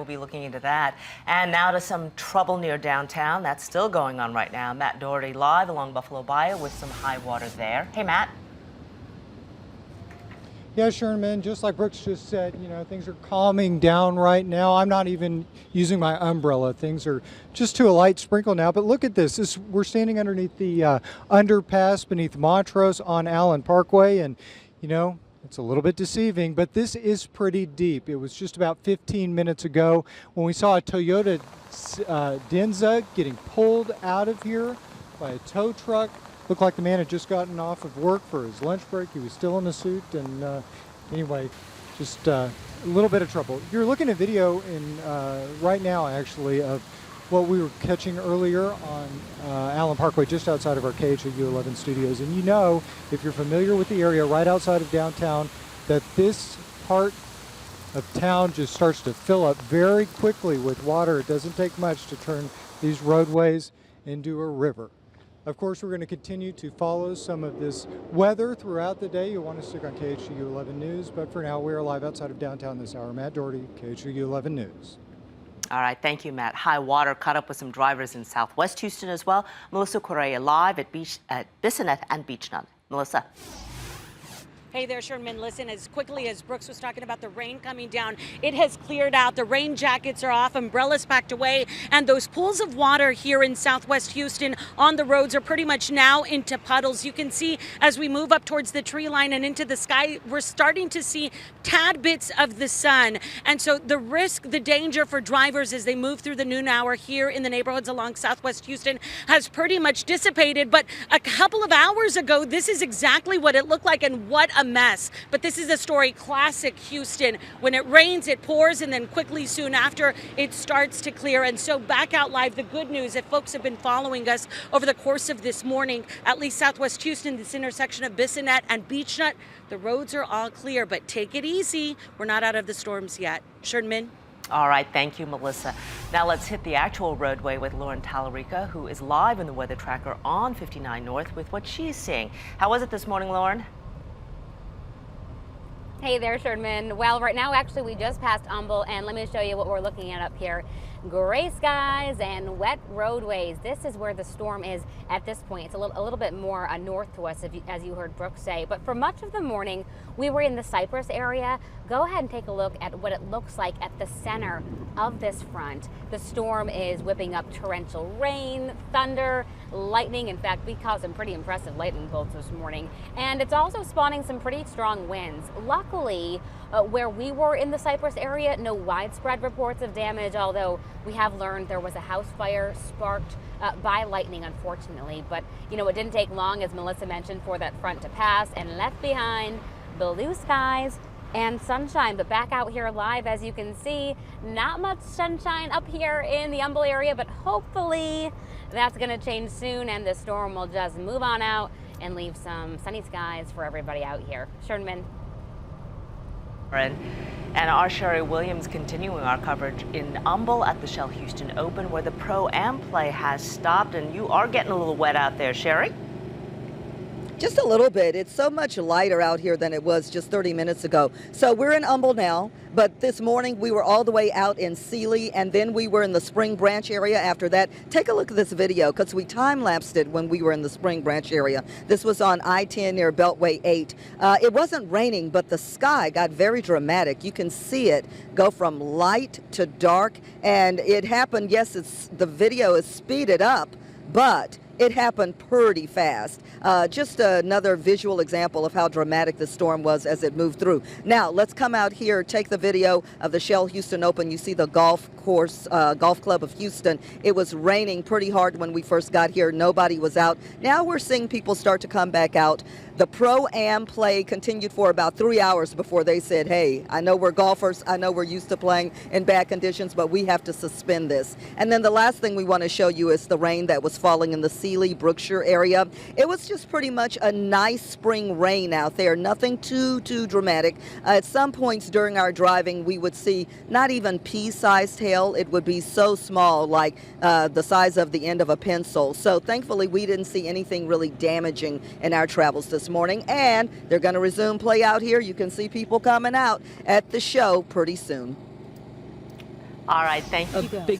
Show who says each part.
Speaker 1: We'll be looking into that. And now to some trouble near downtown. That's still going on right now. Matt Doherty live along Buffalo Bayou with some high water there. Hey, Matt.
Speaker 2: Yeah, Sherman, just like Brooks just said, things are calming down right now. I'm not even using my umbrella. Things are just to a light sprinkle now. But look at this. We're standing underneath the underpass beneath Montrose on Allen Parkway. And, it's a little bit deceiving, but this is pretty deep. It was just about 15 minutes ago when we saw a Toyota Denza getting pulled out of here by a tow truck. Looked like the man had just gotten off of work for his lunch break. He was still in the suit, and anyway, just a little bit of trouble. You're looking at video right now, actually, of what we were catching earlier on Allen Parkway, just outside of our KHOU 11 studios. And if you're familiar with the area right outside of downtown, that this part of town just starts to fill up very quickly with water. It doesn't take much to turn these roadways into a river. Of course, we're going to continue to follow some of this weather throughout the day. You'll want to stick on KHOU 11 News, but for now, we're live outside of downtown this hour. Matt Doherty, KHOU 11 News.
Speaker 1: All right, thank you, Matt. High water caught up with some drivers in Southwest Houston as well. Melissa Correa live at Bissonnette and Beechnut. Melissa.
Speaker 3: Hey there, Sherman. Listen, as quickly as Brooks was talking about the rain coming down, it has cleared out. The rain jackets are off, umbrellas packed away, and those pools of water here in Southwest Houston on the roads are pretty much now into puddles. You can see as we move up towards the tree line and into the sky, we're starting to see tad bits of the sun. And so the danger for drivers as they move through the noon hour here in the neighborhoods along Southwest Houston has pretty much dissipated. But a couple of hours ago, this is exactly what it looked like, and what a mess. But this is a story classic Houston. When it rains, it pours, and then quickly soon after, it starts to clear. And so back out live, the good news, if folks have been following us over the course of this morning, at least Southwest Houston, this intersection of Bissonnette and Beechnut, the roads are all clear, but take it easy. We're not out of the storms yet. Sherman?
Speaker 1: All right, thank you, Melissa. Now let's hit the actual roadway with Lauren Tallarica, who is live in the weather tracker on 59 North with what she's seeing. How was it this morning, Lauren?
Speaker 4: Hey there, Sherman. Well, right now, actually, we just passed Humble, and let me show you what we're looking at up here. Gray skies and wet roadways. This is where the storm is at this point. It's a little bit more north to us, as you heard Brooks say. But for much of the morning, we were in the Cypress area. Go ahead and take a look at what it looks like at the center of this front. The storm is whipping up torrential rain, thunder, lightning. In fact, we caught some pretty impressive lightning bolts this morning. And it's also spawning some pretty strong winds. Luckily, where we were in the Cypress area, no widespread reports of damage, although we have learned there was a house fire sparked by lightning, unfortunately. But, it didn't take long, as Melissa mentioned, for that front to pass and left behind blue skies and sunshine. But back out here live, as you can see, not much sunshine up here in the Humble area, but hopefully that's going to change soon and the storm will just move on out and leave some sunny skies for everybody out here. Sherman?
Speaker 1: And our Sherry Williams continuing our coverage in Humble at the Shell Houston Open, where the Pro-Am play has stopped, and you are getting a little wet out there, Sherry.
Speaker 5: Just a little bit. It's so much lighter out here than it was just 30 minutes ago. So we're in Humble now, but this morning we were all the way out in Sealy, and then we were in the Spring Branch area after that. Take a look at this video, because we time-lapsed it when we were in the Spring Branch area. This was on I-10 near Beltway 8. It wasn't raining, but the sky got very dramatic. You can see it go from light to dark, and it happened, yes, the video is speeded up, but it happened pretty fast. Just another visual example of how dramatic the storm was as it moved through. Now, let's come out here, take the video of the Shell Houston Open. You see the golf club of Houston. It was raining pretty hard when we first got here. Nobody was out. Now we're seeing people start to come back out. The Pro-Am play continued for about 3 hours before they said, hey, I know we're golfers, I know we're used to playing in bad conditions, but we have to suspend this. And then the last thing we want to show you is the rain that was falling in the Sealy, Brookshire area. It was just pretty much a nice spring rain out there, nothing too dramatic. At some points during our driving, we would see not even pea-sized hail. It would be so small, like the size of the end of a pencil. So thankfully, we didn't see anything really damaging in our travels this morning, and they're going to resume play out here. You can see people coming out at the show pretty soon.
Speaker 1: All right, thank
Speaker 5: A
Speaker 1: you.
Speaker 5: big